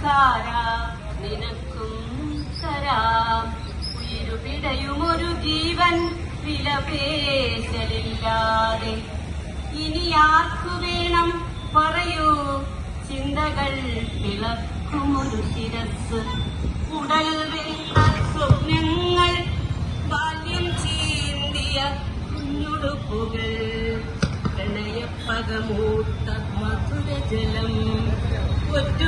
കാരാ നിനക്കും തരാം. ഉയിരുപിടയുമൊരു ജീവൻ വിലപേശലില്ലാതെ. ഇനി ആർക്കു വേണം പറയൂ ചിന്തകൾ വിളക്കുമൊരു ശിരസ്. ഉടൽ വെന്ത സ്വപ്നങ്ങൾ, ബാല്യം ചീന്തിയ കുഞ്ഞുടുപ്പുകൾ, പ്രണയപ്പകമൂത്ത മധുരജലം, ഒറ്റ